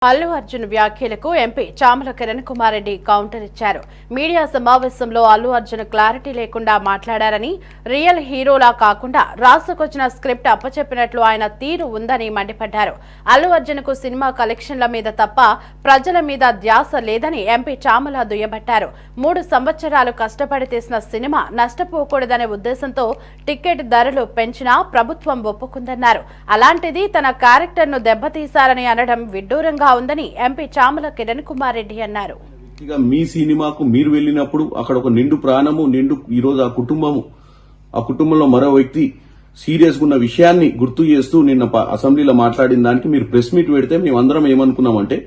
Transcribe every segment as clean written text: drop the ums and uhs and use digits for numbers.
అల్లు అర్జున్ వ్యాఖ్యలకు MP Chamala Kiran Kumar Reddy counter ఇచ్చారు. Media సమావేశంలో అల్లు అర్జున్ క్లారిటీ లేకుండా మాట్లాడారని, రియల్ హీరోలా కాకుండా రాసుకొచ్చిన స్క్రిప్ట్ అప్పచెప్పినట్లు ఆయన తీరు ఉందని మండిపడ్డారు. అల్లు అర్జున్ కు సినిమా కలెక్షన్ల మీద తప్ప ప్రజల మీద ధ్యాస లేదని ఎంపీ చామల దుయ్యబట్టారు. 3 సంవత్సరాలు కష్టపడి తీసిన సినిమా నష్టపోకూడదనే ఉద్దేశంతో టికెట్ ధరలు పెంచినా ప్రభుత్వం ఒప్పుకుందన్నారు. అలాంటిది తన క్యారెక్టర్ను దెబ్బతీశారని అనడం విడ్డూరంగా ఉందని ఎంపీ చామల కిరణ్ కుమార్ రెడ్డి అన్నారు. మీ సినిమాకు మీరు వెళ్ళినప్పుడు అక్కడ ఒక నిండు ప్రాణము ఈ రోజు ఆ కుటుంబంలో మరో వ్యక్తి సీరియస్ గా ఉన్న విషయాన్ని గుర్తు చేస్తూ నిన్న అసెంబ్లీలో మాట్లాడిన దానికి మీరు ప్రెస్ మీట్ పెడితే మేమందరం ఏమనుకున్నామంటే,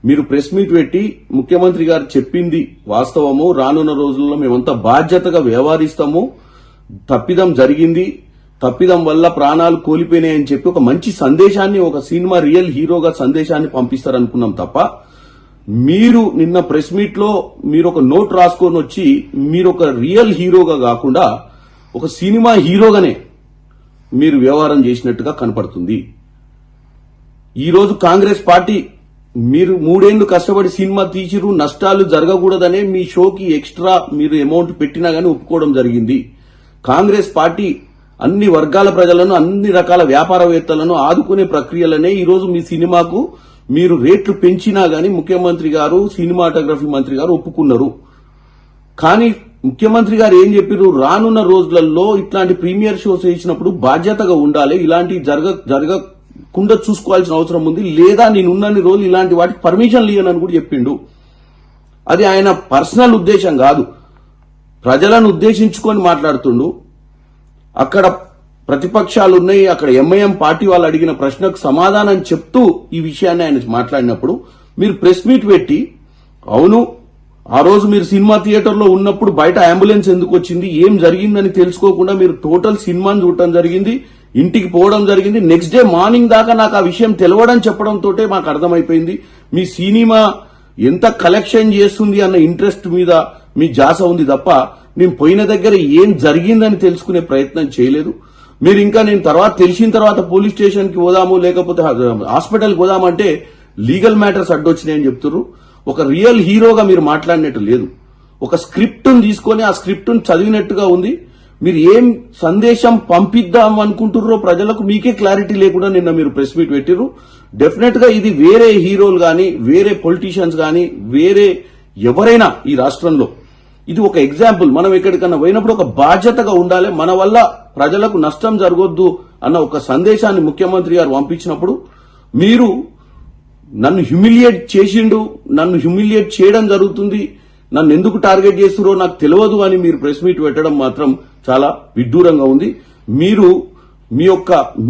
మీరు ప్రెస్ మీట్ పెట్టి ముఖ్యమంత్రి గారు చెప్పింది వాస్తవము, రానున్న రోజుల్లో మేమంతా బాధ్యతగా వ్యవహరిస్తాము, తప్పిదం జరిగింది, తప్పిదం వల్ల ప్రాణాలు కోల్పోయినాయని చెప్పి ఒక మంచి సందేశాన్ని, ఒక సినిమా రియల్ హీరోగా సందేశాన్ని పంపిస్తారనుకున్నాం తప్ప, మీరు నిన్న ప్రెస్ మీట్ లో మీరు ఒక నోట్ రాసుకొని వచ్చి మీరు ఒక రియల్ హీరోగా కాకుండా ఒక సినిమా హీరోగానే మీరు వ్యవహారం చేసినట్టుగా కనపడుతుంది. ఈ రోజు కాంగ్రెస్ పార్టీ మీరు 3 ఏళ్లు కష్టపడి సినిమా తీసిరు, నష్టాలు జరగకూడదనే మీ షోకి ఎక్స్ట్రా మీరు అమౌంట్ పెట్టినా గానీ ఒప్పుకోవడం జరిగింది. కాంగ్రెస్ పార్టీ అన్ని వర్గాల ప్రజలను, అన్ని రకాల వ్యాపారవేత్తలను ఆదుకునే ప్రక్రియలనే ఈ రోజు మీ సినిమాకు మీరు రేట్లు పెంచినా గానీ ముఖ్యమంత్రి గారు, సినిమాటోగ్రఫీ మంత్రి గారు ఒప్పుకున్నారు. కానీ ముఖ్యమంత్రి గారు ఏం చెప్పారు, రానున్న రోజులలో ఇట్లాంటి ప్రీమియర్ షోస్ వేసినప్పుడు బాధ్యతగా ఉండాలి, ఇలాంటి జరగకుండా చూసుకోవాల్సిన అవసరం ఉంది, లేదా నేనున్నన్ని రోజులు ఇలాంటి వాటికి పర్మిషన్ ఇవ్వనని కూడా చెప్పిండు. అది ఆయన పర్సనల్ ఉద్దేశం కాదు, ప్రజలను ఉద్దేశించుకొని మాట్లాడుతుండు. అక్కడ ప్రతిపక్షాలు ఉన్నాయి, అక్కడ ఎంఐఎం పార్టీ వాళ్ళు అడిగిన ప్రశ్నకు సమాధానం చెప్తూ ఈ విషయాన్ని ఆయన మాట్లాడినప్పుడు మీరు ప్రెస్ మీట్ పెట్టి, అవును ఆ రోజు మీరు సినిమా థియేటర్లో ఉన్నప్పుడు బయట అంబులెన్స్ ఎందుకు వచ్చింది, ఏం జరిగిందని తెలుసుకోకుండా మీరు టోటల్ సినిమాని చూడటం జరిగింది, ఇంటికి పోవడం జరిగింది, నెక్స్ట్ డే మార్నింగ్ దాకా నాకు ఆ విషయం తెలవడం చెప్పడంతో మాకు అర్థమైపోయింది మీ సినిమా ఎంత కలెక్షన్ చేస్తుంది అన్న ఇంట్రెస్ట్ మీద మీ జాస ఉంది తప్ప నేను పోయిన దగ్గర ఏం జరిగిందని తెలుసుకునే ప్రయత్నం చేయలేదు. మీరు ఇంకా నేను తెలిసిన తర్వాత పోలీస్ స్టేషన్ కి పోదాము, లేకపోతే హాస్పిటల్కి పోదామంటే లీగల్ మ్యాటర్స్ అడ్డొచ్చినాయని చెప్తున్నారు. ఒక రియల్ హీరోగా మీరు మాట్లాడినట్టు లేదు. ఒక స్క్రిప్ట్ తీసుకొని ఆ స్క్రిప్ట్ చదివినట్టుగా ఉంది. మీరు ఏం సందేశం పంపిద్దాం అనుకుంటున్నారో ప్రజలకు మీకే క్లారిటీ లేకుండా నిన్న మీరు ప్రెస్ మీట్ పెట్టిర్రు. డెఫినెట్ గా ఇది వేరే హీరోలు గాని, వేరే పొలిటీషియన్స్ గాని, వేరే ఎవరైనా ఈ రాష్ట్రంలో ఇది ఒక ఎగ్జాంపుల్. మనం ఎక్కడికన్నా పోయినప్పుడు ఒక బాధ్యతగా ఉండాలి, మన వల్ల ప్రజలకు నష్టం జరగొద్దు అన్న ఒక సందేశాన్ని ముఖ్యమంత్రి గారు పంపించినప్పుడు మీరు నన్ను హ్యూమిలియేట్ చేసిండు, నన్ను హ్యూమిలియేట్ చేయడం జరుగుతుంది, నన్ను ఎందుకు టార్గెట్ చేస్తురో నాకు తెలియదు అని మీరు ప్రెస్ మీట్ పెట్టడం మాత్రం చాలా విడ్డూరంగా ఉంది.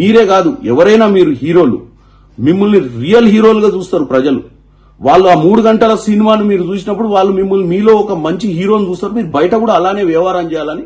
మీరే కాదు ఎవరైనా మీరు హీరోలు, మిమ్మల్ని రియల్ హీరోలుగా చూస్తారు ప్రజలు. వాళ్ళు ఆ 3 గంటల సినిమాను మీరు చూసినప్పుడు వాళ్ళు మిమ్మల్ని మీలో ఒక మంచి హీరోని చూస్తారు. మీరు బయట కూడా అలానే వ్యవహారం చేయాలని